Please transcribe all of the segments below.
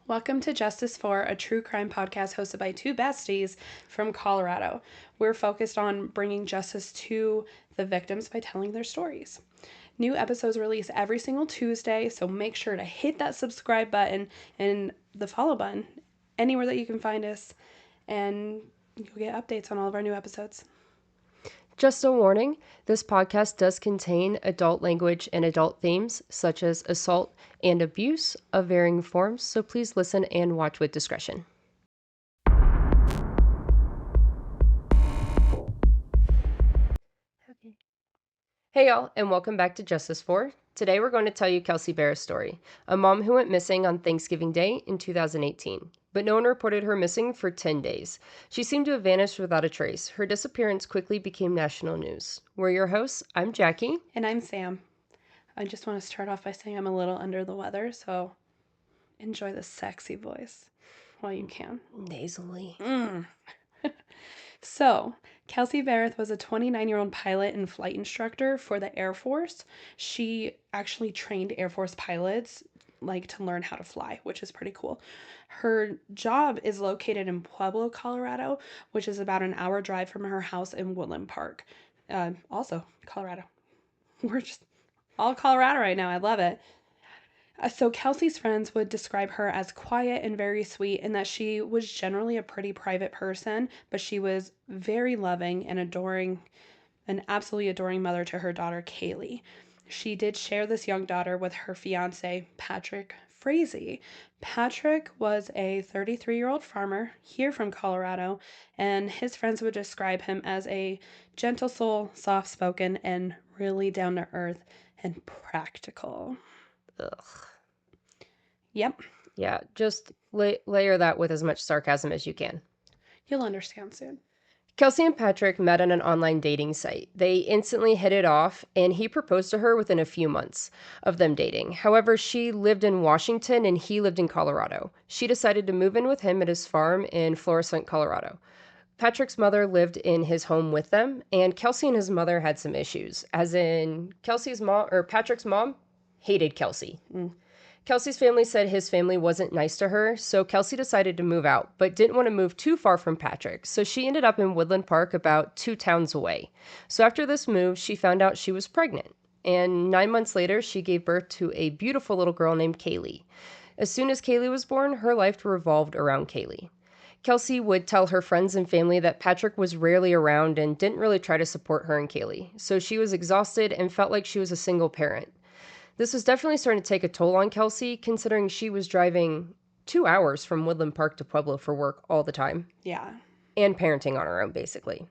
Welcome to Justice for, a true crime podcast hosted by two besties from Colorado. We're focused on bringing justice to the victims by telling their stories. New episodes release every single Tuesday, so make sure to hit that subscribe button and the follow button anywhere that you can find us, and you'll get updates on all of our new episodes. Just a warning, this podcast does contain adult language and adult themes, such as assault and abuse of varying forms, so please listen and watch with discretion. Okay. Hey y'all, and welcome back to Justice For. Today we're going to tell you Kelsey Berreth's story, a mom who went missing on Thanksgiving Day in 2018. But no one reported her missing for 10 days. She seemed to have vanished without a trace. Her disappearance quickly became national news. We're your hosts. I'm Jackie. And I'm Sam. I just want to start off by saying I'm a little under the weather, so enjoy the sexy voice while you can. Nasally. So, Kelsey Berreth was a 29-year-old pilot and flight instructor for the Air Force. She actually trained Air Force pilots to learn how to fly, which is pretty cool. Her job is located in Pueblo, Colorado, which is about an hour drive from her house in Woodland Park. Also, Colorado. We're just all Colorado right now. I love it. So Kelsey's friends would describe her as quiet and very sweet, and that she was generally a pretty private person, but she was very loving and adoring, an absolutely adoring mother to her daughter Kaylee. She did share this young daughter with her fiancé, Patrick Frazee. Patrick was a 33-year-old farmer here from Colorado, and his friends would describe him as a gentle soul, soft-spoken, and really down-to-earth and practical. Ugh. Yep. Yeah, just layer that with as much sarcasm as you can. You'll understand soon. Kelsey and Patrick met on an online dating site. They instantly hit it off, and he proposed to her within a few months of them dating. However, she lived in Washington and he lived in Colorado. She decided to move in with him at his farm in Florissant, Colorado. Patrick's mother lived in his home with them, and Kelsey and his mother had some issues, as in Patrick's mom hated Kelsey. Kelsey's family said his family wasn't nice to her, so Kelsey decided to move out, but didn't want to move too far from Patrick, so she ended up in Woodland Park about 2 towns away. So after this move, she found out she was pregnant, and 9 months later, she gave birth to a beautiful little girl named Kaylee. As soon as Kaylee was born, her life revolved around Kaylee. Kelsey would tell her friends and family that Patrick was rarely around and didn't really try to support her and Kaylee, so she was exhausted and felt like she was a single parent. This was definitely starting to take a toll on Kelsey, considering she was driving 2 hours from Woodland Park to Pueblo for work all the time. Yeah. And parenting on her own, basically.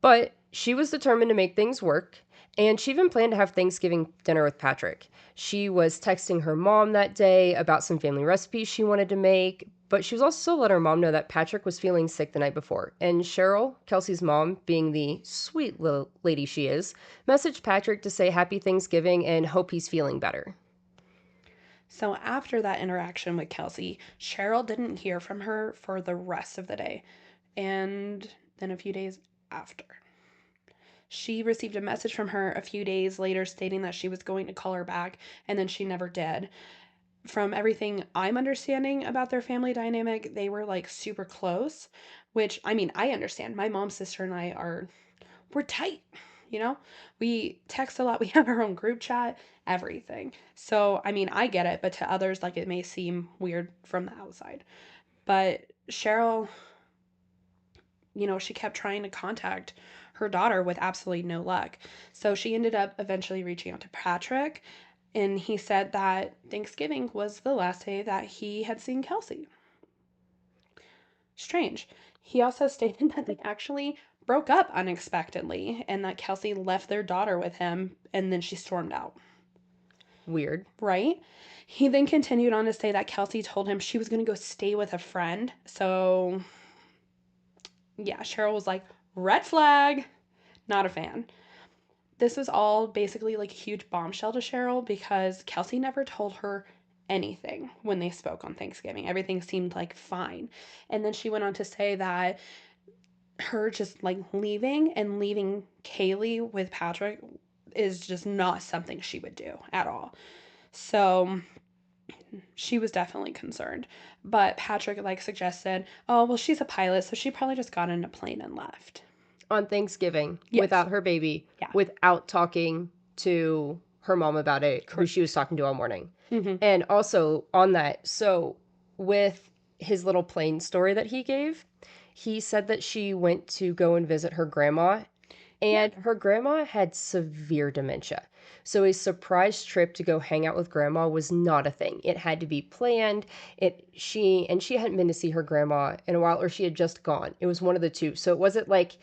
But she was determined to make things work, and she even planned to have Thanksgiving dinner with Patrick. She was texting her mom that day about some family recipes she wanted to make, but she was also letting her mom know that Patrick was feeling sick the night before. And Cheryl, Kelsey's mom, being the sweet little lady she is, messaged Patrick to say happy Thanksgiving and hope he's feeling better. So after that interaction with Kelsey, Cheryl didn't hear from her for the rest of the day. And then a few days after, she received a message from her a few days later stating that she was going to call her back, and then she never did. From everything I'm understanding about their family dynamic, they were super close, which I understand. My mom's sister and we're tight, you know? We text a lot, we have our own group chat, everything. So, I get it, but to others, it may seem weird from the outside. But Cheryl, she kept trying to contact her daughter with absolutely no luck. So she ended up eventually reaching out to Patrick, and he said that Thanksgiving was the last day that he had seen Kelsey. Strange. He also stated that they actually broke up unexpectedly and that Kelsey left their daughter with him and then she stormed out. Weird. Right? He then continued on to say that Kelsey told him she was going to go stay with a friend. So, yeah, Cheryl was like, red flag, not a fan. This was all basically a huge bombshell to Cheryl because Kelsey never told her anything when they spoke on Thanksgiving. Everything seemed fine. And then she went on to say that her just leaving Kaylee with Patrick is just not something she would do at all. So she was definitely concerned. But Patrick suggested, oh, well, she's a pilot, so she probably just got in a plane and left. On Thanksgiving, Yes. without her baby, Yeah. without talking to her mom about it, who she was talking to all morning. Mm-hmm. And also on that, so with his little plane story that he gave, he said that she went to go and visit her grandma, and her grandma had severe dementia. So a surprise trip to go hang out with grandma was not a thing. It had to be planned. She hadn't been to see her grandma in a while, or she had just gone. It was one of the two. So it wasn't like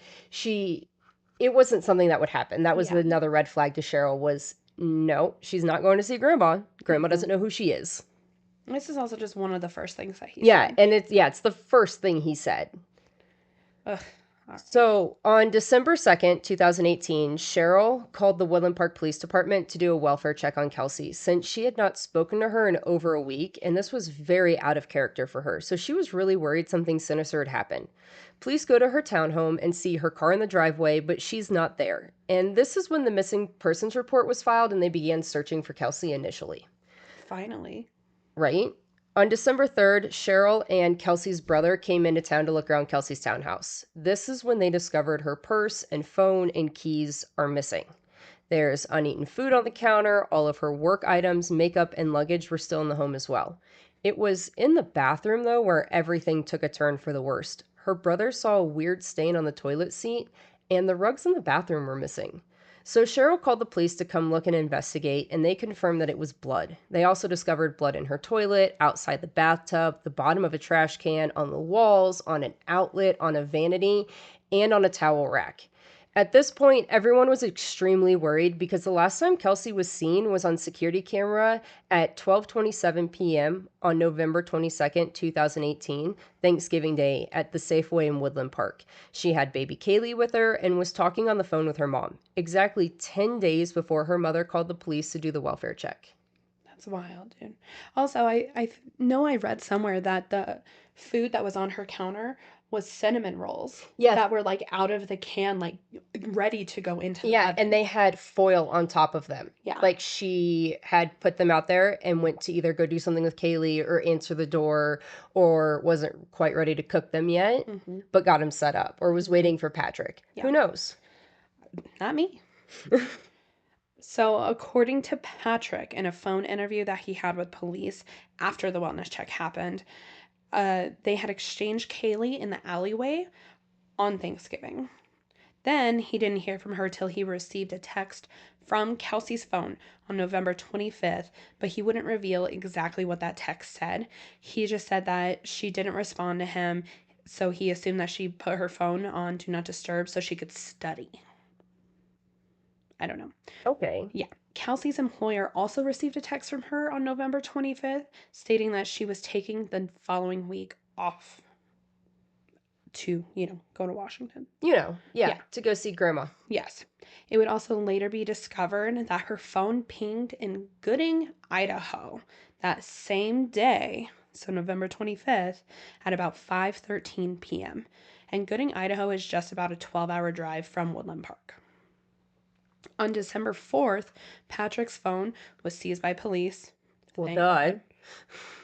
it wasn't something that would happen. That was another red flag to Cheryl was, no, she's not going to see grandma. Grandma doesn't know who she is. This is also just one of the first things that he said. And it's the first thing he said. Ugh. So on December 2nd, 2018, Cheryl called the Woodland Park Police Department to do a welfare check on Kelsey, since she had not spoken to her in over a week, and this was very out of character for her. So she was really worried something sinister had happened. Police go to her townhome and see her car in the driveway, but she's not there. And this is when the missing persons report was filed, and they began searching for Kelsey initially. Finally. Right? On December 3rd, Cheryl and Kelsey's brother came into town to look around Kelsey's townhouse. This is when they discovered her purse and phone and keys are missing. There's uneaten food on the counter. All of her work items, makeup, and luggage were still in the home as well. It was in the bathroom, though, where everything took a turn for the worst. Her brother saw a weird stain on the toilet seat, and the rugs in the bathroom were missing. So Cheryl called the police to come look and investigate, and they confirmed that it was blood. They also discovered blood in her toilet, outside the bathtub, the bottom of a trash can, on the walls, on an outlet, on a vanity, and on a towel rack. At this point, everyone was extremely worried because the last time Kelsey was seen was on security camera at 12:27 p.m. on November 22nd, 2018, Thanksgiving Day, at the Safeway in Woodland Park. She had baby Kaylee with her and was talking on the phone with her mom, exactly 10 days before her mother called the police to do the welfare check. That's wild, dude. Also, I know I read somewhere that the food that was on her counter was cinnamon rolls. Yeah. That were out of the can, ready to go into the oven. And they had foil on top of them. Yeah. She had put them out there and went to either go do something with Kaylee or answer the door, or wasn't quite ready to cook them yet, but got them set up, or was waiting for Patrick. Yeah. Who knows? Not me. So, according to Patrick, in a phone interview that he had with police after the wellness check happened, they had exchanged Kaylee in the alleyway on Thanksgiving. Then he didn't hear from her till he received a text from Kelsey's phone on November 25th, but he wouldn't reveal exactly what that text said. He just said that she didn't respond to him, so he assumed that she put her phone on Do Not Disturb so she could study. I don't know. Okay. Yeah. Kelsey's employer also received a text from her on November 25th stating that she was taking the following week off to, go to Washington. To go see grandma. Yes. It would also later be discovered that her phone pinged in Gooding, Idaho that same day, so November 25th, at about 5:13 p.m. And Gooding, Idaho is just about a 12-hour drive from Woodland Park. On December 4th, Patrick's phone was seized by police. Well, God.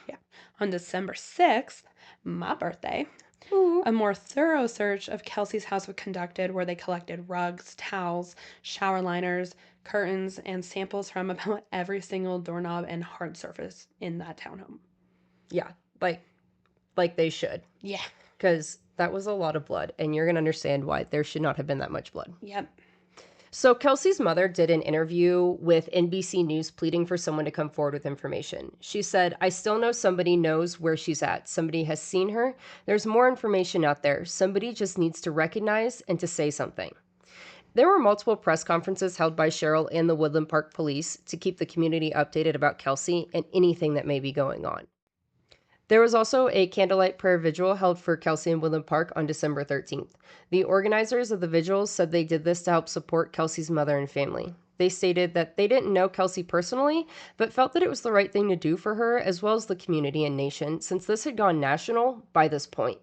Yeah. On December 6th, my birthday, a more thorough search of Kelsey's house was conducted where they collected rugs, towels, shower liners, curtains, and samples from about every single doorknob and hard surface in that townhome. Yeah, like they should. Yeah. Because that was a lot of blood, and you're going to understand why there should not have been that much blood. Yep. So Kelsey's mother did an interview with NBC News pleading for someone to come forward with information. She said, "I still know somebody knows where she's at. Somebody has seen her. There's more information out there. Somebody just needs to recognize and to say something." There were multiple press conferences held by Cheryl and the Woodland Park Police to keep the community updated about Kelsey and anything that may be going on. There was also a candlelight prayer vigil held for Kelsey in Woodland Park on December 13th. The organizers of the vigils said they did this to help support Kelsey's mother and family. They stated that they didn't know Kelsey personally, but felt that it was the right thing to do for her as well as the community and nation, since this had gone national by this point.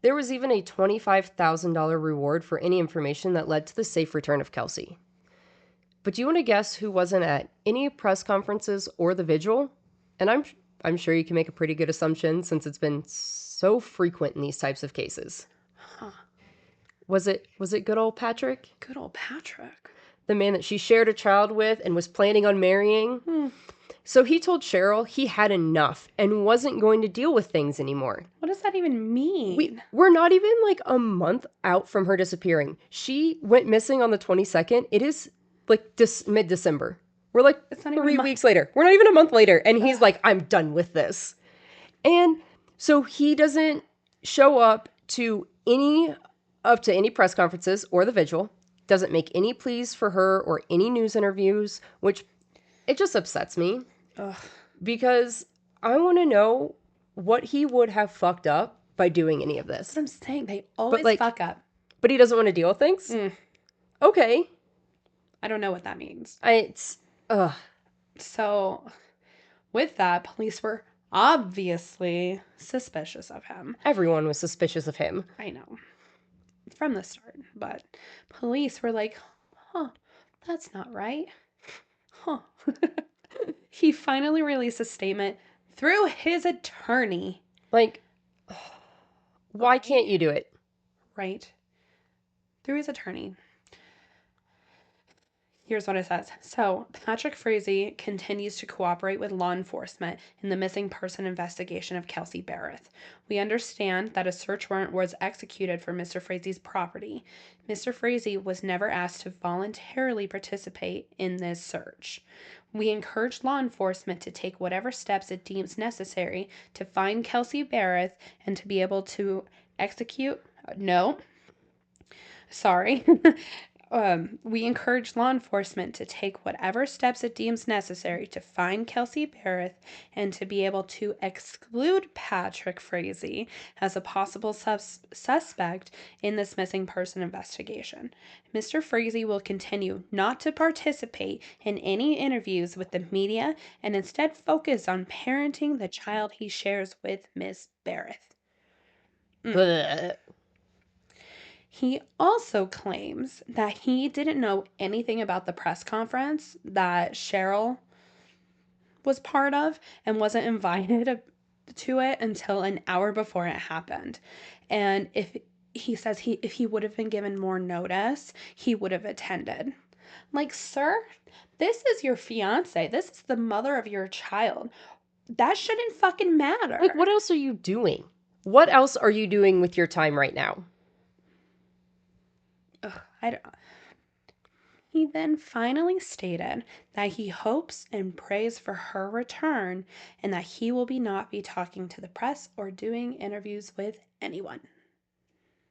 There was even a $25,000 reward for any information that led to the safe return of Kelsey. But do you want to guess who wasn't at any press conferences or the vigil? And I'm sure you can make a pretty good assumption since it's been so frequent in these types of cases. Huh. Was it good old Patrick? Good old Patrick. The man that she shared a child with and was planning on marrying? So he told Cheryl he had enough and wasn't going to deal with things anymore. What does that even mean? We're not even like a month out from her disappearing. She went missing on the 22nd. It is like mid-December. We're like It's not even 3 weeks later. We're not even a month later. And he's like, I'm done with this. And so he doesn't show up to any press conferences or the vigil, doesn't make any pleas for her or any news interviews, which it just upsets me. Ugh. Because I want to know what he would have fucked up by doing any of this. That's what I'm saying. They always fuck up. But he doesn't want to deal with things? Okay. I don't know what that means. So, with that, police were obviously suspicious of him. Everyone was suspicious of him. I know. From the start. But police were like, that's not right. He finally released a statement through his attorney. Like, why can't you do it? Right. Through his attorney. Here's what it says. So, Patrick Frazee continues to cooperate with law enforcement in the missing person investigation of Kelsey Berreth. We understand that a search warrant was executed for Mr. Frazee's property. Mr. Frazee was never asked to voluntarily participate in this search. We encourage law enforcement to take whatever steps it deems necessary to find Kelsey Berreth and to be able to execute. We encourage law enforcement to take whatever steps it deems necessary to find Kelsey Berreth and to be able to exclude Patrick Frazee as a possible suspect in this missing person investigation. Mr. Frazee will continue not to participate in any interviews with the media and instead focus on parenting the child he shares with Miss Berreth. He also claims that he didn't know anything about the press conference that Cheryl was part of and wasn't invited to it until an hour before it happened. And if he would have been given more notice, he would have attended. Like, sir, this is your fiance. This is the mother of your child. That shouldn't fucking matter. Like, what else are you doing? What else are you doing with your time right now? He then finally stated that he hopes and prays for her return and that he will not be talking to the press or doing interviews with anyone.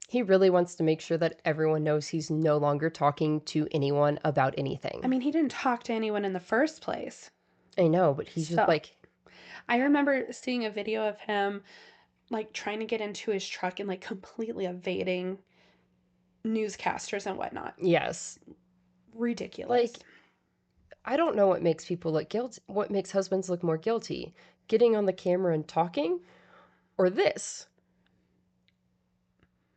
He really wants to make sure that everyone knows he's no longer talking to anyone about anything. I mean, he didn't talk to anyone in the first place. I know, but he's just like... I remember seeing a video of him, like, trying to get into his truck and, like, completely evading newscasters and whatnot. Yes. Ridiculous. Like, I don't know what makes people look guilty. What makes husbands look more guilty? Getting on the camera and talking? Or this?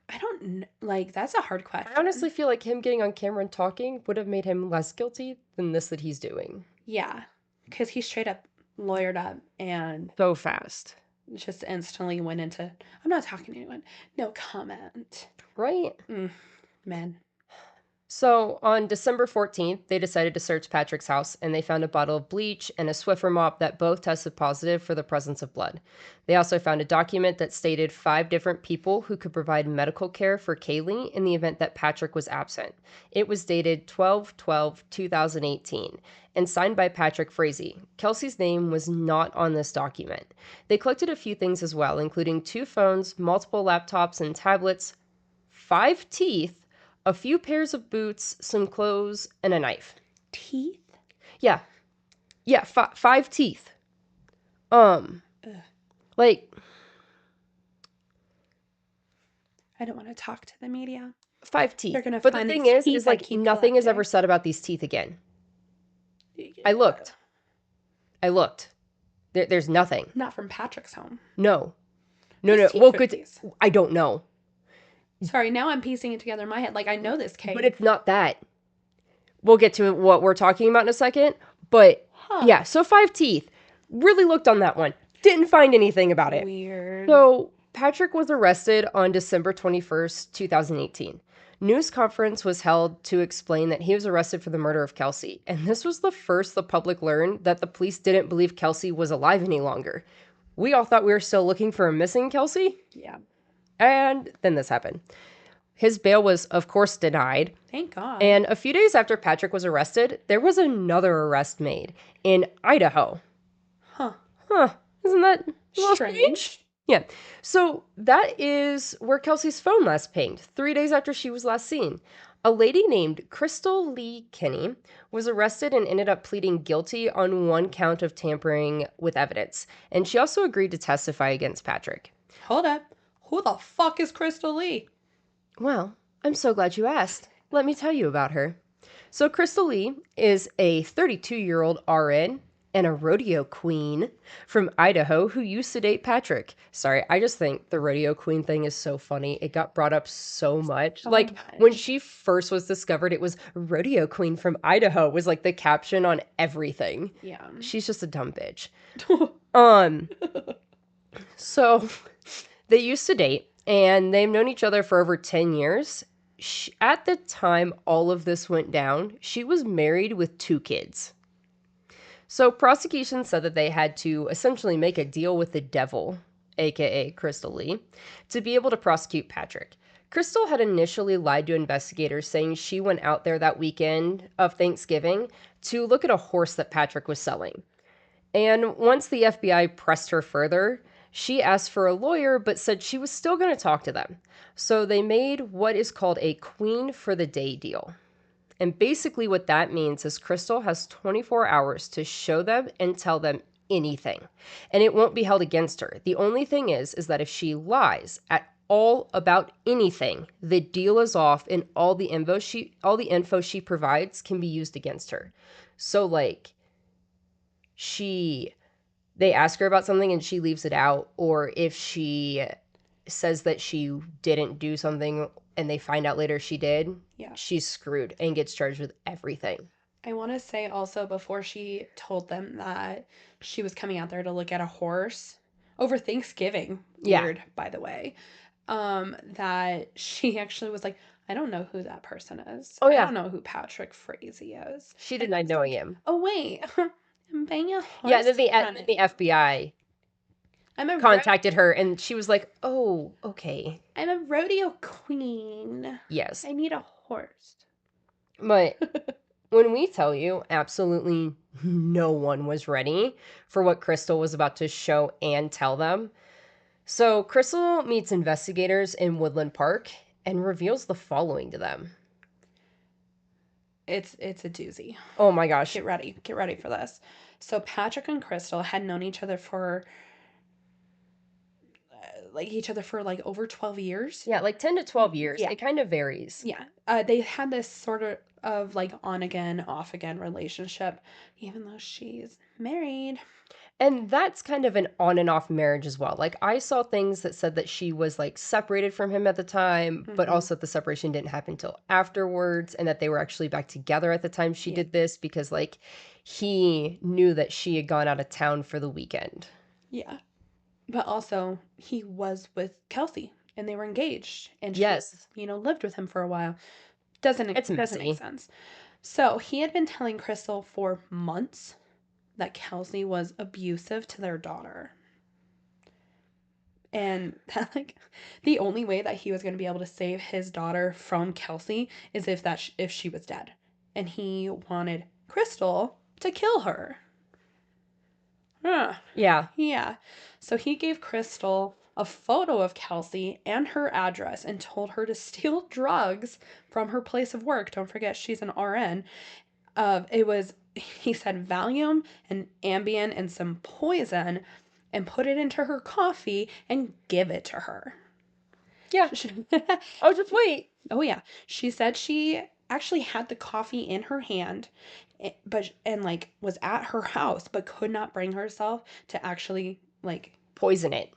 I don't, like, that's a hard question. I honestly feel like him getting on camera and talking would have made him less guilty than this that he's doing. Yeah, because he straight up lawyered up and... so fast. Just instantly went into, I'm not talking to anyone. No comment. Right? Men. So on December 14th, they decided to search Patrick's house, and they found a bottle of bleach and a Swiffer mop that both tested positive for the presence of blood. They also found a document that stated 5 different people who could provide medical care for Kaylee in the event that Patrick was absent. It was dated 12/12/2018 and signed by Patrick Frazee. Kelsey's name was not on this document. They collected a few things as well, including 2 phones, multiple laptops and tablets, 5 teeth, a few pairs of boots, some clothes, and a knife. Teeth? Yeah. Yeah, 5 teeth. Like... I don't want to talk to the media. 5 teeth. They're gonna but the find thing these is teeth I like, keep nothing is collecting. ever said about these teeth again. I looked. There's nothing. Not from Patrick's home. No. Whose teeth Well, are good. these? I don't know. Sorry, now I'm piecing it together in my head. Like, I know this case. But it's not that. We'll get to what we're talking about in a second. But, yeah, so 5 teeth. Really looked on that one. Didn't find anything about it. Weird. So Patrick was arrested on December 21st, 2018. News conference was held to explain that he was arrested for the murder of Kelsey. And this was the first the public learned that the police didn't believe Kelsey was alive any longer. We all thought we were still looking for a missing Kelsey. Yeah. And then this happened. His bail was, of course, denied. Thank God. And a few days after Patrick was arrested, there was another arrest made in Idaho. Huh. Isn't that a little Strange. Yeah. So that is where Kelsey's phone last pinged, 3 days after she was last seen. A lady named Crystal Lee Kinney was arrested and ended up pleading guilty on one count of tampering with evidence. And she also agreed to testify against Patrick. Hold up. Who the fuck is Crystal Lee? Well, I'm so glad you asked. Let me tell you about her. So Crystal Lee is a 32-year-old RN and a rodeo queen from Idaho who used to date Patrick. Sorry, I just think the rodeo queen thing is so funny. It got brought up so much. When she first was discovered, it was rodeo queen from Idaho was like the caption on everything. Yeah. She's just a dumb bitch. So they used to date and they've known each other for over 10 years. At the time all of this went down, she was married with 2 kids. So prosecution said that they had to essentially make a deal with the devil, aka Crystal Lee, to be able to prosecute Patrick. Crystal had initially lied to investigators, saying she went out there that weekend of Thanksgiving to look at a horse that Patrick was selling. And once the FBI pressed her further, she asked for a lawyer but said she was still going to talk to them. So they made what is called a queen for the day deal. And basically what that means is Crystal has 24 hours to show them and tell them anything. And it won't be held against her. The only thing is that if she lies at all about anything, the deal is off and all the info she provides can be used against her. So like they ask her about something and she leaves it out, or if she says that she didn't do something and they find out later she did, she's screwed and gets charged with everything. I want to say also before she told them that she was coming out there to look at a horse over Thanksgiving, weird, by the way, that she actually was like, I don't know who that person is. I don't know who Patrick Frazee is. She denied knowing him. Oh, wait. I'm buying a horse. Yeah, then the FBI contacted her and she was like, oh, okay. I'm a rodeo queen. Yes. I need a horse. But when we tell you, absolutely no one was ready for what Crystal was about to show and tell them. So Crystal meets investigators in Woodland Park and reveals the following to them. It's a doozy. Oh my gosh. Get ready for this. So Patrick and Crystal had known each other for over 12 years. Yeah, like 10 to 12 years. Yeah. It kind of varies. Yeah. They had this sort of like on again, off again relationship, even though she's married. And that's kind of an on and off marriage as well. Like I saw things that said that she was like separated from him at the time, but also that the separation didn't happen until afterwards and that they were actually back together at the time she did this because like he knew that she had gone out of town for the weekend. Yeah. But also he was with Kelsey and they were engaged and she, lived with him for a while. Doesn't make sense. So he had been telling Crystal for months that Kelsey was abusive to their daughter. And that, like, the only way that he was going to be able to save his daughter from Kelsey is if she was dead. And he wanted Crystal to kill her. Yeah. So he gave Crystal a photo of Kelsey and her address and told her to steal drugs from her place of work. Don't forget, she's an RN. He said Valium and Ambien and some poison and put it into her coffee and give it to her. Yeah. Oh, just wait. Oh, yeah. She said she actually had the coffee in her hand and was at her house but could not bring herself to actually poison it.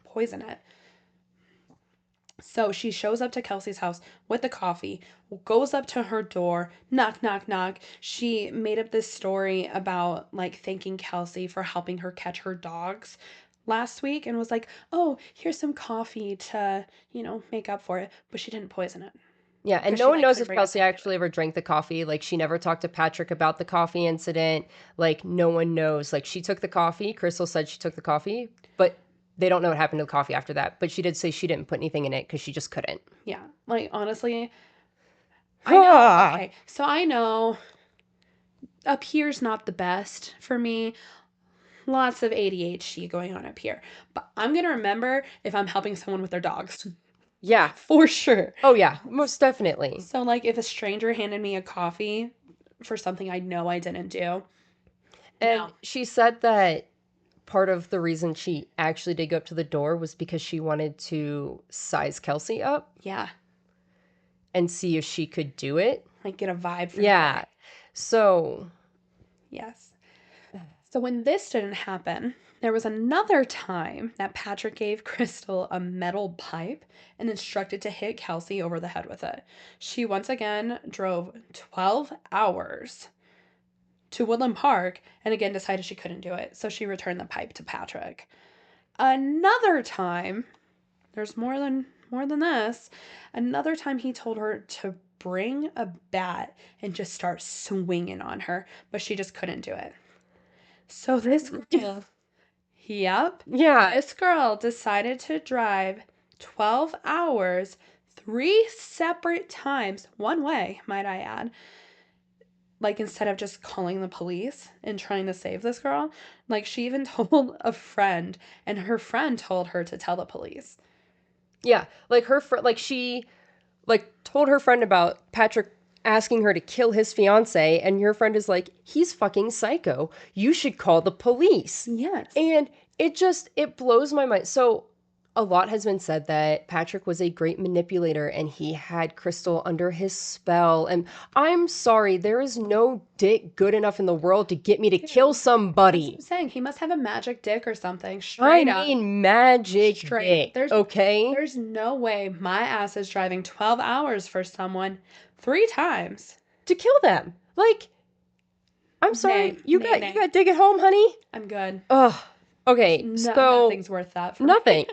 So she shows up to Kelsey's house with the coffee, goes up to her door, knock, knock, knock. She made up this story about thanking Kelsey for helping her catch her dogs. last week and was like, "Oh, here's some coffee to, make up for it," but she didn't poison it Yeah, and because no she one like knows couldn't if bring Kelsey herself to do actually it. ever drank the coffee. Like, she never talked to Patrick about the coffee incident. Like, no one knows. Like, she took the coffee. Crystal said she took the coffee, but they don't know what happened to the coffee after that. But she did say she didn't put anything in it because she just couldn't. Yeah, like honestly, I know. Okay, so I know up here's not the best for me. Lots of ADHD going on up here, but I'm gonna remember if I'm helping someone with their dogs Yeah. for sure. Oh, yeah, most definitely. So like if a stranger handed me a coffee for something I know I didn't do, And no. she said that part of the reason she actually did go up to the door was because she wanted to size Kelsey up Yeah, and see if she could do it. like get a vibe from Yeah. her. So, Yes. So when this didn't happen, there was another time that Patrick gave Crystal a metal pipe and instructed to hit Kelsey over the head with it. She once again drove 12 hours to Woodland Park and again decided she couldn't do it, so she returned the pipe to Patrick. Another time, there's more than this. Another time he told her to bring a bat and just start swinging on her, but she just couldn't do it. So this girl, yep, yeah. this girl decided to drive 12 hours, three separate times, one way, might I add. Like, instead of just calling the police and trying to save this girl, like, she even told a friend, and her friend told her to tell the police. Yeah. Like, her friend, like, she, like, told her friend about Patrick asking her to kill his fiance, and your friend is like, he's fucking psycho. You should call the police. Yes. And it blows my mind. So, a lot has been said that Patrick was a great manipulator and he had Crystal under his spell. And I'm sorry, there is no dick good enough in the world to get me to kill Dude, that's what somebody. I'm saying. He must have a magic dick or something. I Straight up. mean, magic Straight up. dick, okay? There's no way my ass is driving 12 hours for someone three times. To kill them. Like, I'm Nay, sorry, you nay, got you nay. got dig at home, honey? I'm good. Ugh. Okay, No, so nothing's worth that for me. nothing.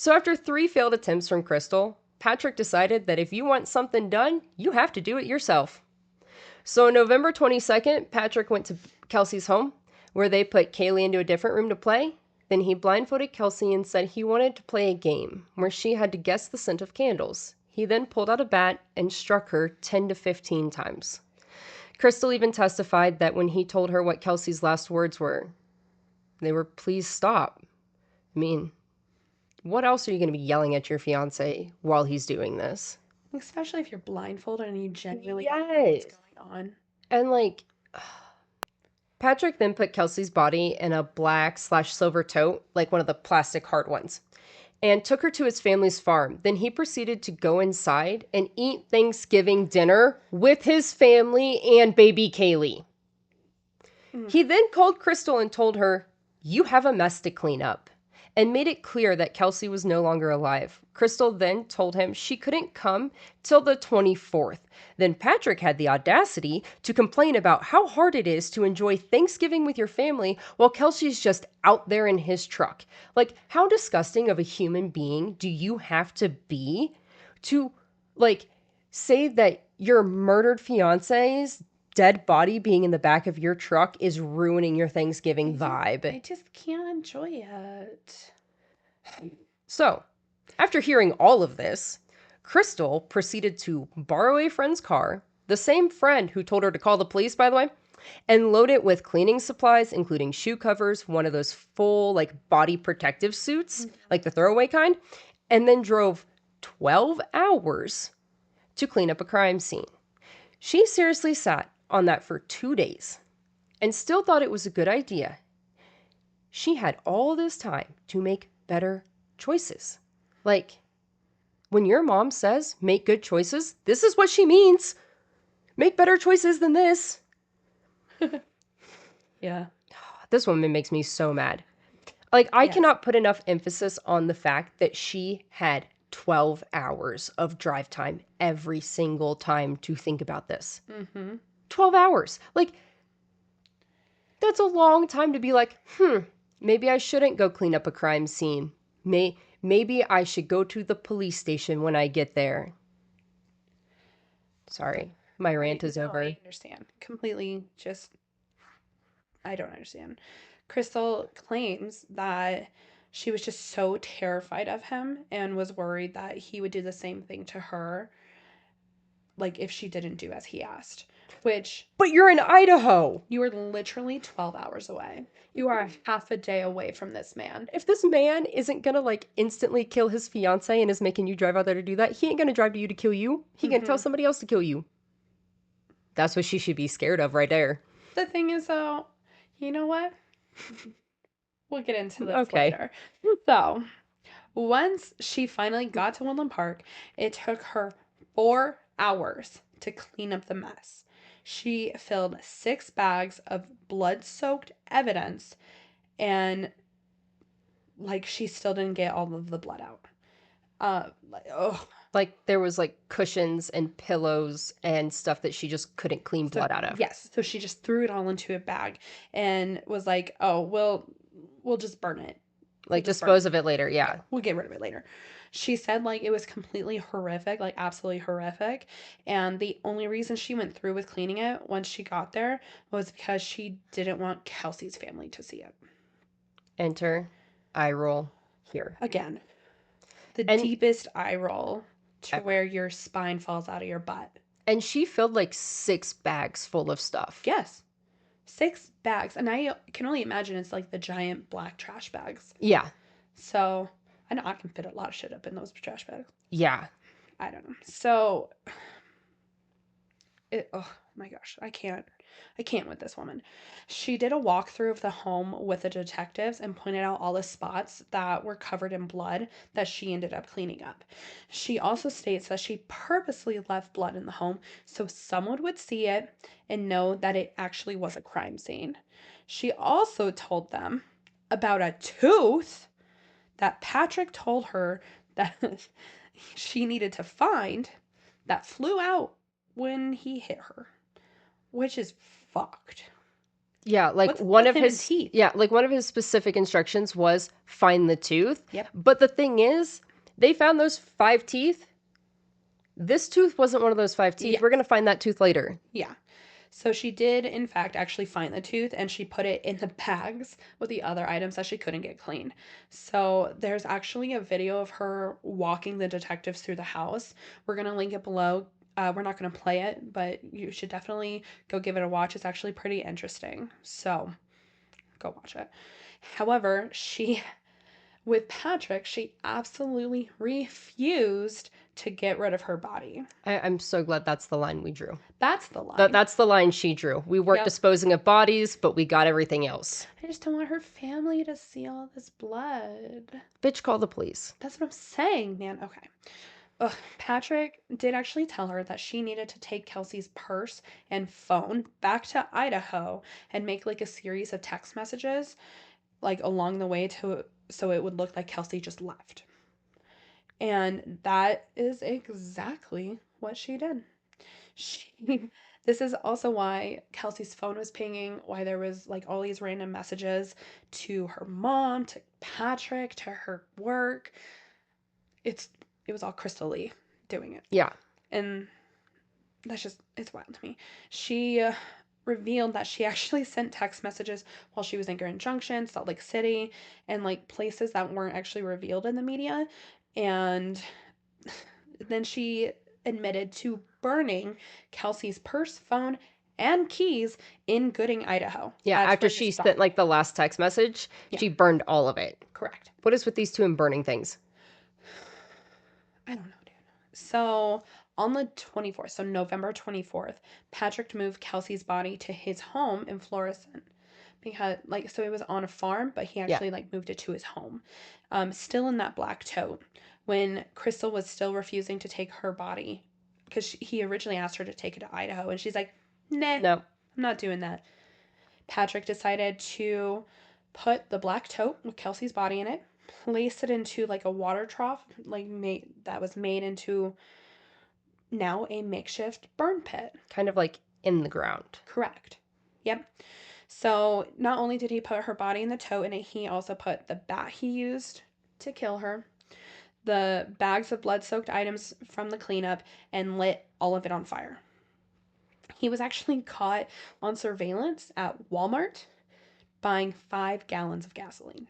So after 3 failed attempts from Crystal, Patrick decided that if you want something done, you have to do it yourself. So on November 22nd, Patrick went to Kelsey's home, where they put Kaylee into a different room to play. Then he blindfolded Kelsey and said he wanted to play a game where she had to guess the scent of candles. He then pulled out a bat and struck her 10 to 15 times. Crystal even testified that when he told her what Kelsey's last words were, they were, "Please stop." I mean, what else are you going to be yelling at your fiance while he's doing this? Especially if you're blindfolded and you genuinely don't know what's Yes. going on. And like, Patrick then put Kelsey's body in a black/silver tote, like one of the plastic hard ones, and took her to his family's farm. Then he proceeded to go inside and eat Thanksgiving dinner with his family and baby Kaylee. He then called Crystal and told her, "You have a mess to clean up," and made it clear that Kelsey was no longer alive. Crystal then told him she couldn't come till the 24th. Then Patrick had the audacity to complain about how hard it is to enjoy Thanksgiving with your family while Kelsey's just out there in his truck. Like, how disgusting of a human being do you have to be to, like, say that your murdered fiance's dead body being in the back of your truck is ruining your Thanksgiving vibe? I just can't enjoy it. So, after hearing all of this, Crystal proceeded to borrow a friend's car, the same friend who told her to call the police, by the way, and load it with cleaning supplies, including shoe covers, one of those full, like, body protective suits, like the throwaway kind, and then drove 12 hours to clean up a crime scene. She seriously sat on that for 2 days and still thought it was a good idea. She had all this time to make better choices. Like, when your mom says make good choices, this is what she means. Make better choices than this. Yeah. This woman makes me so mad. Like, I Yes. cannot put enough emphasis on the fact that she had 12 hours of drive time every single time to think about this. 12 hours. Like, that's a long time to be like, Maybe I shouldn't go clean up a crime scene. Maybe I should go to the police station when I get there. Sorry, my rant is No, over. I understand. Completely just, I don't understand. Crystal claims that she was just so terrified of him and was worried that he would do the same thing to her, like if she didn't do as he asked, which But you're in Idaho. you are literally 12 hours away. You are half a day away from this man. If this man isn't gonna like instantly kill his fiance and is making you drive out there to do that, he ain't gonna drive to you to kill you. He gonna tell somebody else to kill you. That's what she should be scared of right there. The thing is, though, you know what? We'll get into this Okay. later. So, once she finally got to Woodland Park, it took her 4 hours to clean up the mess. She filled 6 bags of blood soaked evidence, and like she still didn't get all of the blood out. Oh, Like there was like cushions and pillows and stuff that she just couldn't clean so blood out of. yes, so she just threw it all into a bag and was like, "Oh, we'll just burn it. We'll Like just burn it. dispose of it later, yeah. We'll get rid of it later." She said like it was completely horrific, like absolutely horrific. And the only reason she went through with cleaning it once she got there was because she didn't want Kelsey's family to see it. Enter eye roll here. Again, the And deepest eye roll to ever. where your spine falls out of your butt. And she filled like 6 bags full of stuff. Yes. 6 bags. And I can only imagine it's like the giant black trash bags. Yeah. So I know I can fit a lot of shit up in those trash bags. Yeah. I don't know. So oh my gosh, I can't with this woman. She did a walkthrough of the home with the detectives and pointed out all the spots that were covered in blood that she ended up cleaning up. She also states that she purposely left blood in the home so someone would see it and know that it actually was a crime scene. She also told them about a tooth that Patrick told her that she needed to find that flew out when he hit her, which is fucked. Yeah, like What's one with of him and his teeth? yeah, like one of his specific instructions was find the tooth. Yep. But the thing is, they found those 5 teeth. This tooth wasn't one of those 5 teeth. Yeah. We're going to find that tooth later. Yeah. So she did, in fact, actually find the tooth and she put it in the bags with the other items that she couldn't get clean. So there's actually a video of her walking the detectives through the house. We're going to link it below. We're not going to play it, but you should definitely go give it a watch. It's actually pretty interesting. So go watch it. However, with Patrick, she absolutely refused to get rid of her body. I'm so glad that's the line we drew. That's the line. That's the line she drew. We weren't Yep. disposing of bodies, but we got everything else. I just don't want her family to see all this blood. Bitch, call the police. That's what I'm saying, man. Okay. Ugh, Patrick did actually tell her that she needed to take Kelsey's purse and phone back to Idaho and make like a series of text messages like along the way to so it would look like Kelsey just left. And that is exactly what she did. She this is also why Kelsey's phone was pinging, why there was like all these random messages to her mom, to Patrick, to her work. It was all Crystal Lee doing it. Yeah. And it's wild to me. She revealed that she actually sent text messages while she was in Grand Junction, Salt Lake City, and like places that weren't actually revealed in the media. And then she admitted to burning Kelsey's purse, phone, and keys in Gooding, Idaho. Yeah, That's after where she this sent like the last text message, Yeah. she burned all of it. Correct. What is with these two and burning things? I don't know, dude. So on the 24th, so November 24th, Patrick moved Kelsey's body to his home in Florissant because like so it was on a farm, but he actually like moved it to his home. Still in that black tote when Crystal was still refusing to take her body because he originally asked her to take it to Idaho and she's like, "Nah, No. I'm not doing that." Patrick decided to put the black tote with Kelsey's body in it, place it into like a water trough, that was made into now a makeshift burn pit. Kind of like in the ground. Correct. Yep. So not only did he put her body in the tote, and he also put the bat he used to kill her, the bags of blood soaked items from the cleanup, and lit all of it on fire. He was actually caught on surveillance at Walmart buying 5 gallons of gasoline.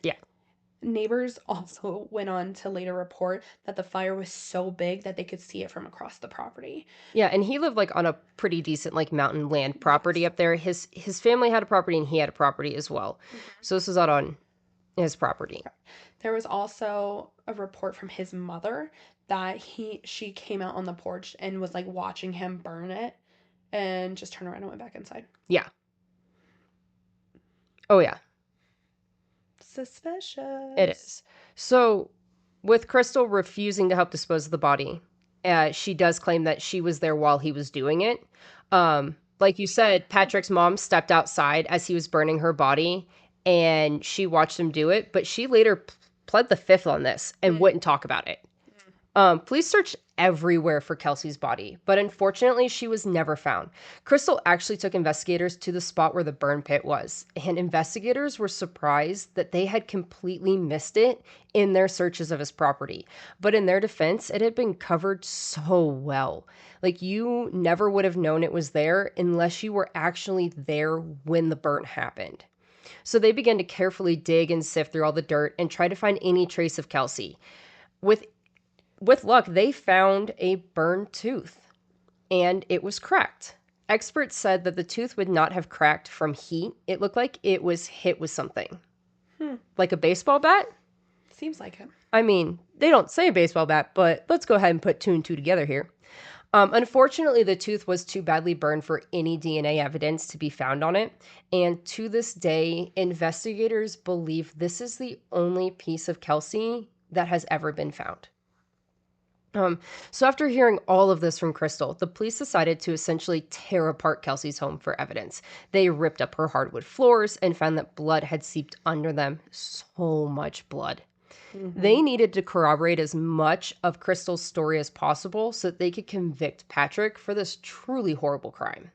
Yeah. Neighbors also went on to later report that the fire was so big that they could see it from across the property. Yeah, and he lived like on a pretty decent like mountain land property Yes. up there. His family had a property and he had a property as well. Mm-hmm. So this was out on his property. There was also a report from his mother that she came out on the porch and was like watching him burn it and just turned around and went back inside. Yeah. Oh yeah. Suspicious. It is. So, with Crystal refusing to help dispose of the body, she does claim that she was there while he was doing it. Like you said, Patrick's mom stepped outside as he was burning her body, and she watched him do it, but she later pled the fifth on this and wouldn't talk about it. Police searched everywhere for Kelsey's body, but unfortunately, she was never found. Crystal actually took investigators to the spot where the burn pit was, and investigators were surprised that they had completely missed it in their searches of his property. But in their defense, it had been covered so well. Like, you never would have known it was there unless you were actually there when the burn happened. So they began to carefully dig and sift through all the dirt and try to find any trace of Kelsey. With luck, they found a burned tooth, and it was cracked. Experts said that the tooth would not have cracked from heat. It looked like it was hit with something. Like a baseball bat? Seems like it. I mean, they don't say baseball bat, but let's go ahead and put two and two together here. Unfortunately, the tooth was too badly burned for any DNA evidence to be found on it. And to this day, investigators believe this is the only piece of Kelsey that has ever been found. So after hearing all of this from Crystal, the police decided to essentially tear apart Kelsey's home for evidence. They ripped up her hardwood floors and found that blood had seeped under them. So much blood. Mm-hmm. They needed to corroborate as much of Crystal's story as possible so that they could convict Patrick for this truly horrible crime.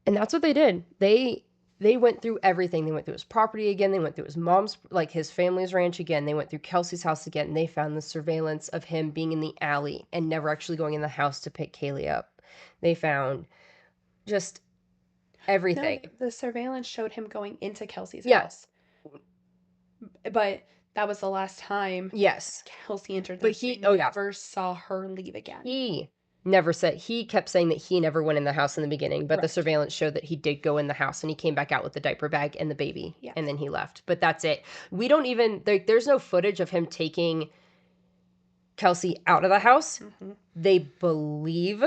And that's what they did. They went through everything. They went through his property again. They went through his mom's, like his family's ranch again. They went through Kelsey's house again. And they found the surveillance of him being in the alley and never actually going in the house to pick Kaylee up. They found just everything. No, the surveillance showed him going into Kelsey's Yes. house. But that was the last time Yes. Kelsey entered But he oh yeah. never saw her leave again. He kept saying that he never went in the house in the beginning, but the Right. surveillance showed that he did go in the house and he came back out with the diaper bag and the baby. Yes. And then he left. But that's it. We don't even, there's no footage of him taking Kelsey out of the house. Mm-hmm. They believe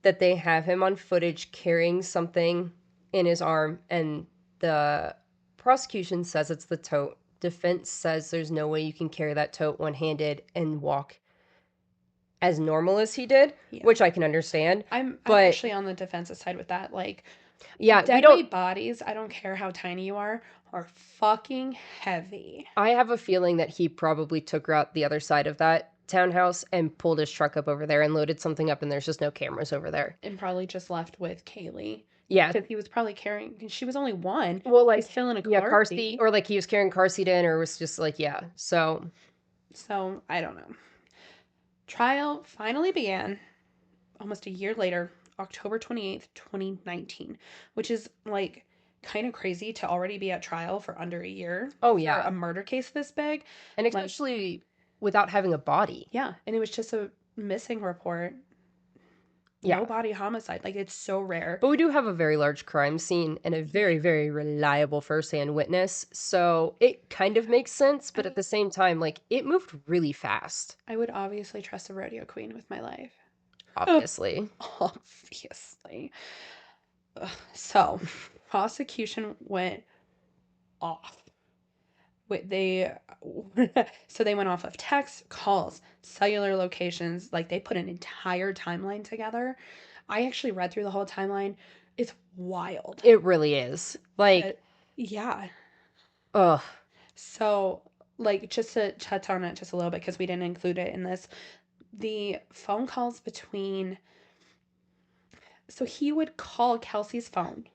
that they have him on footage carrying something in his arm, and the prosecution says it's the tote. Defense says there's no way you can carry that tote one-handed and walk as normal as he did, which I can understand. I'm actually on the defensive side with that. Like, yeah, deadweight bodies, I don't care how tiny you are fucking heavy. I have a feeling that he probably took her out the other side of that townhouse and pulled his truck up over there and loaded something up, and there's just no cameras over there. And probably just left with Kaylee. Yeah. Because he was probably carrying, she was only one. Well, like, he's filling a car seat. Or like he was carrying car seat in, or was just like, yeah. So, I don't know. Trial finally began almost a year later, October 28th, 2019, which is like kind of crazy to already be at trial for under a year. Oh, yeah. For a murder case this big. And especially without having a body. Yeah. And it was just a missing report. Yeah. No body homicide. Like, it's so rare. But we do have a very large crime scene and a very, very reliable firsthand witness. So it kind of makes sense. But at the same time, like, it moved really fast. I would obviously trust a rodeo queen with my life. Obviously. Obviously. So, prosecution went off. They went off of texts, calls, cellular locations. Like, they put an entire timeline together. I actually read through the whole timeline. It's wild. It really is. Like, yeah. Ugh. So, like, just to touch on it just a little bit, because we didn't include it in this, the phone calls between, so he would call Kelsey's phone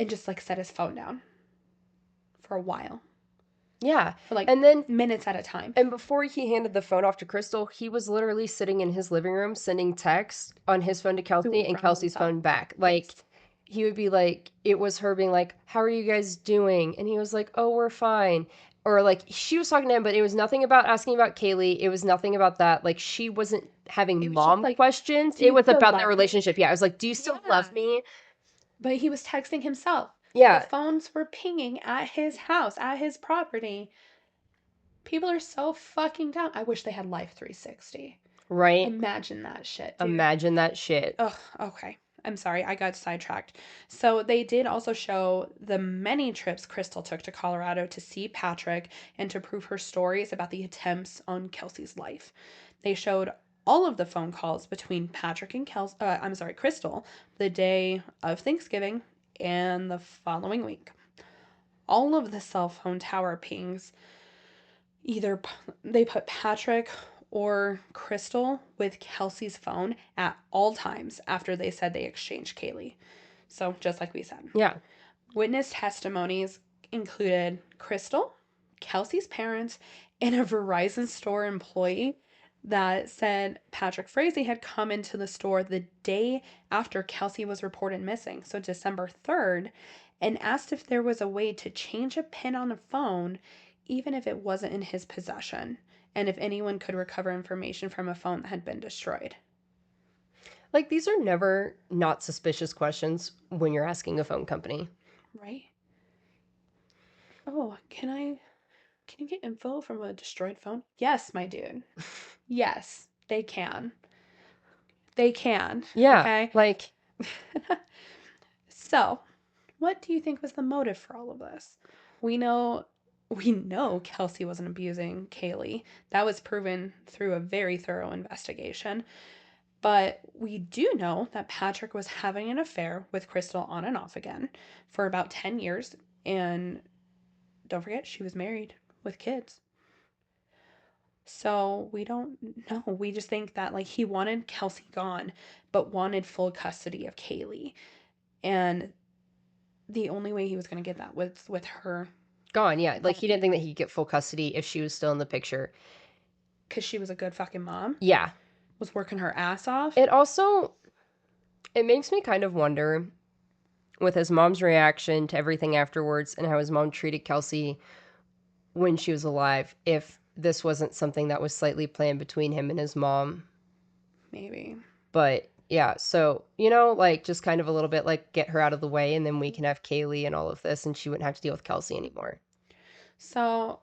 and just like set his phone down for a while. Yeah. For like And then minutes at a time. And before he handed the phone off to Crystal, he was literally sitting in his living room sending texts on his phone to Kelsey and Kelsey's phone back. Like, yes. He would be like, it was her being like, how are you guys doing? And he was like, oh, we're fine. Or like, she was talking to him, but it was nothing about asking about Kaylee. It was nothing about that. Like, she wasn't having mom like, questions. It was about their relationship. Yeah. I was like, do you still love me? But he was texting himself. Yeah. The phones were pinging at his house, at his property. People are so fucking dumb. I wish they had Life 360. Right? Imagine that shit, dude. Imagine that shit. Ugh, okay. I'm sorry, I got sidetracked. So they did also show the many trips Crystal took to Colorado to see Patrick and to prove her stories about the attempts on Kelsey's life. They showed all of the phone calls between Patrick and Crystal, the day of Thanksgiving and the following week. All of the cell phone tower pings, either they put Patrick or Crystal with Kelsey's phone at all times after they said they exchanged Kaylee. So, just like we said. Yeah. Witness testimonies included Crystal, Kelsey's parents, and a Verizon store employee that said Patrick Frazee had come into the store the day after Kelsey was reported missing, so December 3rd, and asked if there was a way to change a pin on a phone even if it wasn't in his possession, and if anyone could recover information from a phone that had been destroyed. Like, these are never not suspicious questions when you're asking a phone company. Right? Oh, can you get info from a destroyed phone? Yes, my dude. Yes, they can. They can. Yeah. Okay? Like, So, what do you think was the motive for all of this? We know Kelsey wasn't abusing Kaylee. That was proven through a very thorough investigation. But we do know that Patrick was having an affair with Crystal on and off again for about 10 years. And don't forget, she was married with kids. So we don't know. We just think that like he wanted Kelsey gone, but wanted full custody of Kaylee. And the only way he was going to get that was with her gone, yeah. Like, he didn't think that he could get full custody if she was still in the picture. Because she was a good fucking mom. Yeah. Was working her ass off. It makes me kind of wonder, with his mom's reaction to everything afterwards and how his mom treated Kelsey when she was alive, if this wasn't something that was slightly planned between him and his mom. Maybe. But yeah, so, like, just kind of a little bit like, get her out of the way and then we can have Kaylee and all of this and she wouldn't have to deal with Kelsey anymore. So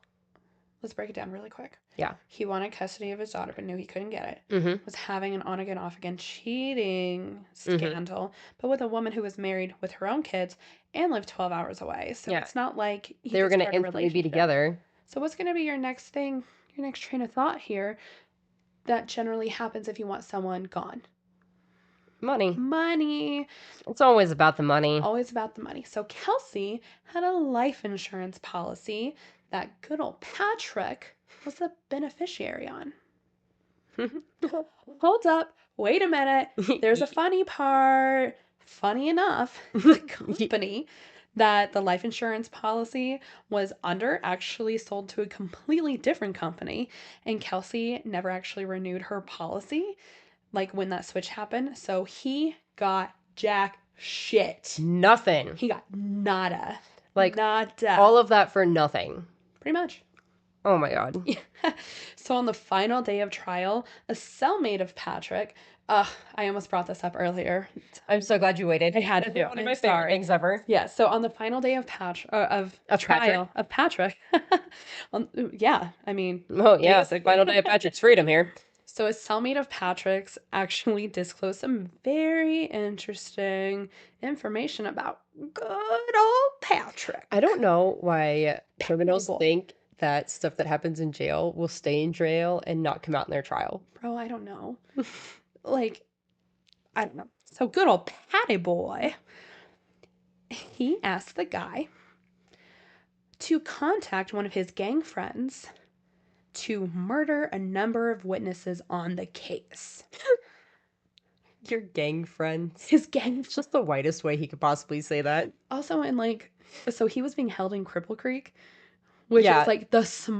let's break it down really quick. Yeah. He wanted custody of his daughter but knew he couldn't get it. Mm-hmm. Was having an on again, off again cheating scandal, but with a woman who was married with her own kids and lived 12 hours away. So it's not like they were going to instantly be together. So what's going to be your next thing, your next train of thought here that generally happens if you want someone gone? Money. It's always about the money. Always about the money. So Kelsey had a life insurance policy that good old Patrick was the beneficiary on. Hold up. Wait a minute. There's a funny part. Funny enough, the company that the life insurance policy was under actually sold to a completely different company, and Kelsey never actually renewed her policy, like when that switch happened. So he got jack shit. Nothing. He got nada. Like, nada. All of that for nothing. Pretty much. Oh my God. So on the final day of trial, a cellmate of Patrick, I almost brought this up earlier. I'm so glad you waited. I had to do it. One of my favorite things ever. Yeah, so on the final day of Patrick. Yeah, I mean. Oh yeah, the final day of Patrick's freedom here. So a cellmate of Patrick's actually disclosed some very interesting information about good old Patrick. I don't know why criminals think that stuff that happens in jail will stay in jail and not come out in their trial. Bro, I don't know. Like, I don't know. So good old Patty boy, he asked the guy to contact one of his gang friends to murder a number of witnesses on the case. Your gang friends. His gang. It's just the whitest way he could possibly say that. Also, and like, so he was being held in Cripple Creek, which Yeah, is like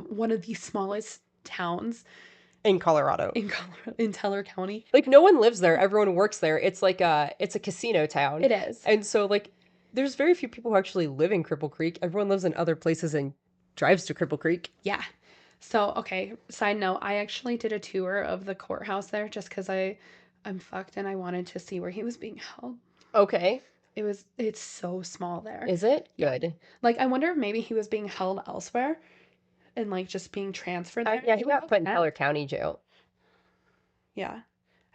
one of the smallest towns in Colorado. in Colorado, in Teller County. Like, no one lives there. Everyone works there. It's like it's a casino town. It is. And so, like, there's very few people who actually live in Cripple Creek. Everyone lives in other places and drives to Cripple Creek. Yeah. So, okay, side note, I actually did a tour of the courthouse there just because I'm fucked and I wanted to see where he was being held. Okay. It's so small there. Is it? Yeah. Good. Like, I wonder if maybe he was being held elsewhere and like just being transferred there. Yeah, It he would got make put in sense. Teller County Jail. Yeah.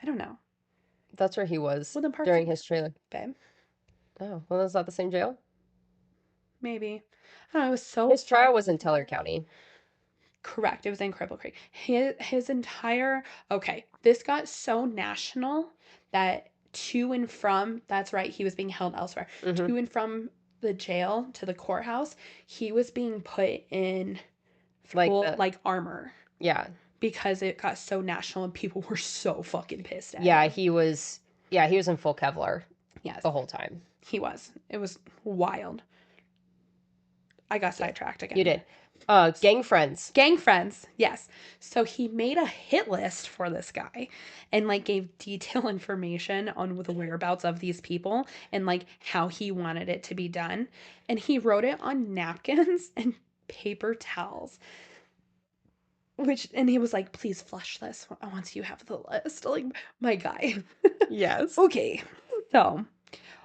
I don't know. That's where he was Woodland Park's during in his trailer. babe. Oh, well, that's not the same jail. Maybe. I don't know. It was so His trial was in Teller County. correct. It was in Cripple Creek. His entire okay. This got so national that to and from that's right. He was being held elsewhere. Mm-hmm. To and from the jail to the courthouse, he was being put in full like armor. Yeah. Because it got so national and people were so fucking pissed at Yeah, him. he was in full Kevlar. Yes. The whole time. He was. It was wild. I got sidetracked again. You did. Gang friends. Gang friends, yes. So he made a hit list for this guy and like gave detailed information on the whereabouts of these people and like how he wanted it to be done. And he wrote it on napkins and paper towels. And he was like, please flush this once you have the list. Like, my guy. Yes. Okay. So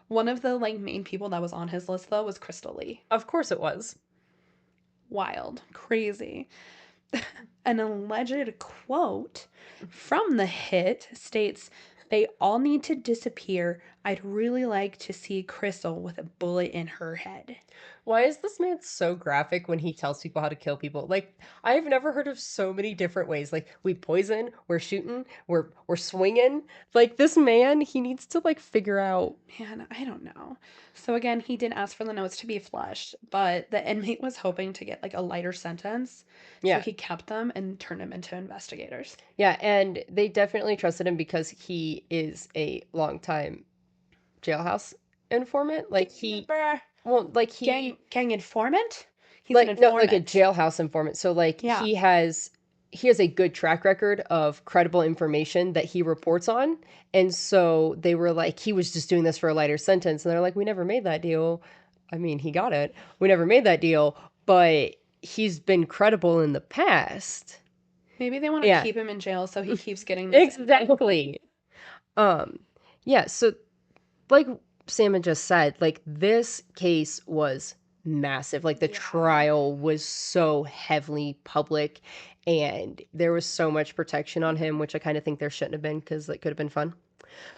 one of the like main people that was on his list though was Crystal Lee. Of course it was. Wild, crazy. An alleged quote from the hit states, "They all need to disappear. I'd really like to see Crystal with a bullet in her head." Why is this man so graphic when he tells people how to kill people? Like, I've never heard of so many different ways. Like, we poison, we're shooting, we're swinging. Like, this man, he needs to like figure out. Man, I don't know. So again, he did ask for the notes to be flushed, but the inmate was hoping to get like a lighter sentence. Yeah. So he kept them and turned them into investigators. Yeah, and they definitely trusted him because he is a longtime jailhouse informant. Like Gang informant? He's like an informant. no, like a jailhouse informant. So like Yeah. he has a good track record of credible information that he reports on. And so they were like, he was just doing this for a lighter sentence. And they're like, we never made that deal. I mean, he got it. We never made that deal, but he's been credible in the past. Maybe they want to keep him in jail so he keeps getting this. Exactly. Yeah, so like Sam had just said, like this case was massive. Like the trial was so heavily public and there was so much protection on him, which I kind of think there shouldn't have been because that could have been fun.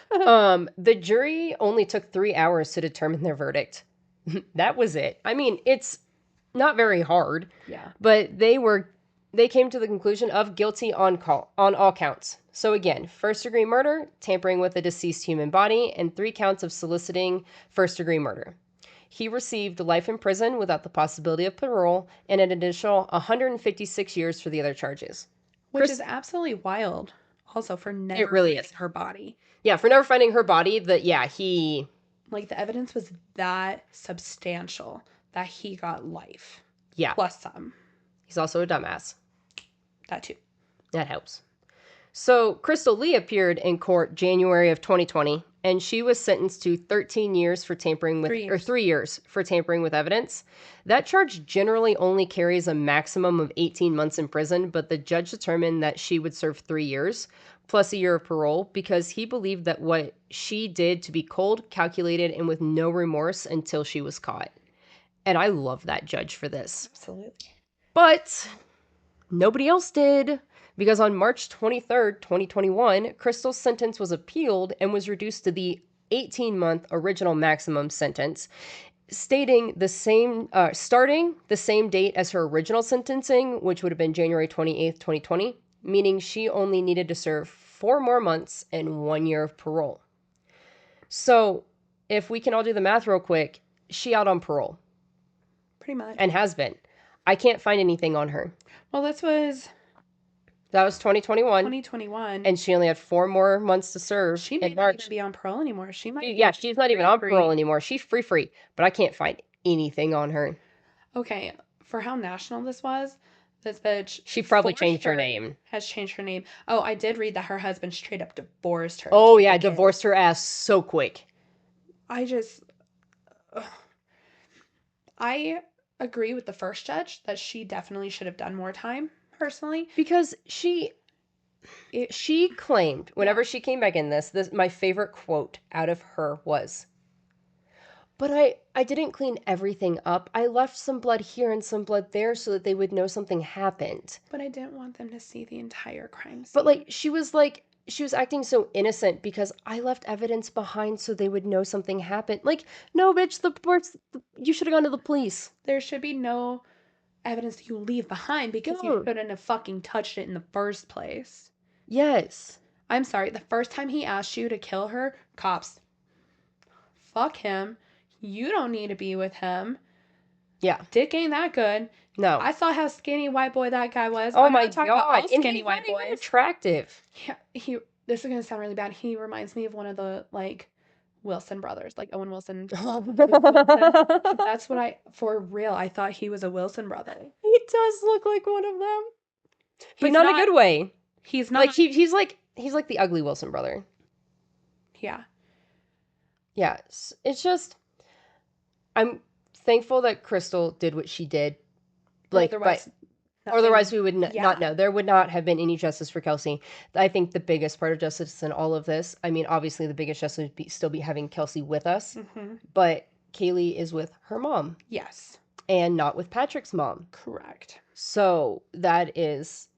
The jury only took 3 hours to determine their verdict. That was it. I mean, it's not very hard. Yeah. But they came to the conclusion of guilty on all counts. So again, first-degree murder, tampering with a deceased human body, and 3 counts of soliciting first-degree murder. He received life in prison without the possibility of parole and an additional 156 years for the other charges. Which is absolutely wild. Also for never finding her body. Yeah, for never finding her body, he... Like the evidence was that substantial that he got life. Yeah. Plus some. He's also a dumbass. That too. That helps. So Crystal Lee appeared in court January of 2020, and she was sentenced to 13 years for tampering with, 3 years for tampering with evidence. That charge generally only carries a maximum of 18 months in prison, but the judge determined that she would serve 3 years plus a year of parole because he believed that what she did to be cold, calculated, and with no remorse until she was caught. And I love that judge for this. Absolutely. But nobody else did. Because on March 23rd, 2021, Crystal's sentence was appealed and was reduced to the 18-month original maximum sentence, starting the same date as her original sentencing, which would have been January 28th, 2020, meaning she only needed to serve 4 more months and 1 year of parole. So, if we can all do the math real quick, she out on parole. Pretty much. And has been. I can't find anything on her. Well, this was That was 2021. 2021. And she only had 4 more months to serve She may in not March. even be on parole anymore. She might be Yeah, she's not even on free. parole anymore. She's free. But I can't find anything on her. Okay, for how national this was, this bitch She probably for changed her sure name. has changed her name. Oh, I did read that her husband straight up divorced her. Oh, to yeah, the kids. divorced her ass so quick. I agree with the first judge that she definitely should have done more time, personally. Because she claimed, whenever she came back in this, my favorite quote out of her was, "But I didn't clean everything up. I left some blood here and some blood there so that they would know something happened." But I didn't want them to see the entire crime scene. But she was acting so innocent because I left evidence behind so they would know something happened. Like, no, bitch, you should have gone to the police. There should be no evidence that you leave behind because you shouldn't have fucking touched it in the first place. Yes. I'm sorry, the first time he asked you to kill her, cops, fuck him. You don't need to be with him. Yeah. Dick ain't that good. No. I saw how skinny white boy that guy was. Oh I'm my not talking God. about all And skinny he's white not even boys. attractive. He this is gonna sound really bad. He reminds me of one of the Wilson brothers, like Owen Wilson. That's what for real, I thought he was a Wilson brother. He does look like one of them. But not in a good way. He's not. He's like the ugly Wilson brother. Yeah. Yeah. It's just, I'm thankful that Crystal did what she did. Otherwise we would not know. There would not have been any justice for Kelsey. I think the biggest part of justice in all of this, I mean, obviously the biggest justice would still be having Kelsey with us, but Kaylee is with her mom. Yes. And not with Patrick's mom. Correct. So that is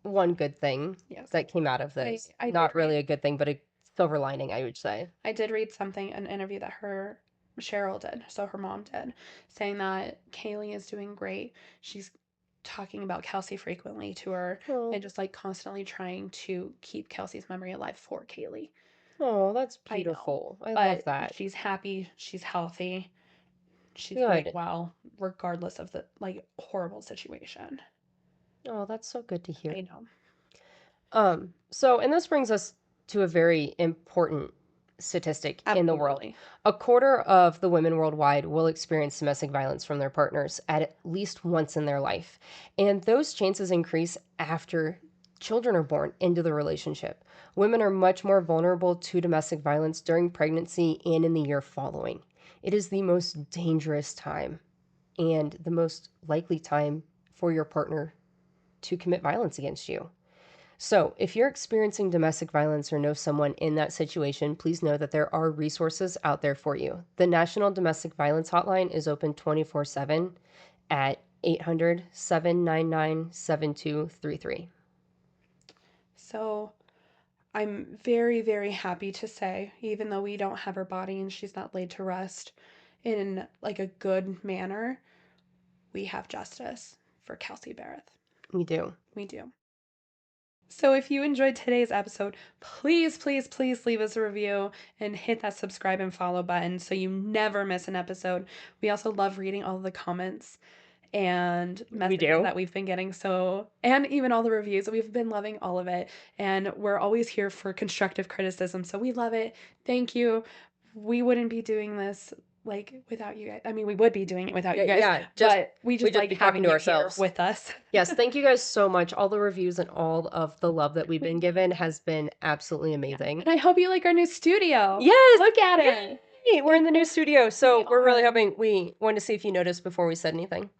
one good thing that came out of this. Not really a good thing, but a silver lining, I would say. I did read something, an interview that Cheryl did, so her mom did, saying that Kaylee is doing great. She's talking about Kelsey frequently to her and just constantly trying to keep Kelsey's memory alive for Kaylee. Oh, that's beautiful. I love that. She's happy. She's healthy. She's doing well, regardless of the horrible situation. Oh, that's so good to hear. I know. So, and this brings us to a very important statistic in the world. A quarter of the women worldwide will experience domestic violence from their partners at least once in their life. And those chances increase after children are born into the relationship. Women are much more vulnerable to domestic violence during pregnancy and in the year following. It is the most dangerous time and the most likely time for your partner to commit violence against you. So, if you're experiencing domestic violence or know someone in that situation, please know that there are resources out there for you. The National Domestic Violence Hotline is open 24/7 at 800-799-7233. So, I'm very, very happy to say, even though we don't have her body and she's not laid to rest in a good manner, we have justice for Kelsey Berreth. We do. We do. So if you enjoyed today's episode, please, please, please leave us a review and hit that subscribe and follow button so you never miss an episode. We also love reading all of the comments and messages that we've been getting. And even all the reviews. We've been loving all of it. And we're always here for constructive criticism. So we love it. Thank you. We wouldn't be doing this without you guys. I mean, we would be doing it without you guys. But we just like having you here with us. Yes, thank you guys so much. All the reviews and all of the love that we've been given has been absolutely amazing. And I hope you like our new studio. Yes! Look at it! Yay! We're in the new studio, so we're really hoping. We wanted to see if you noticed before we said anything.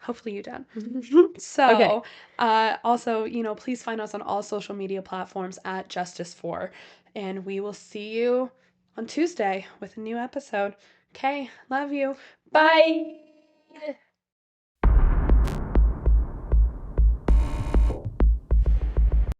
Hopefully you did. So, also, please find us on all social media platforms at Justice4. And we will see you on Tuesday with a new episode. Okay, love you. Bye.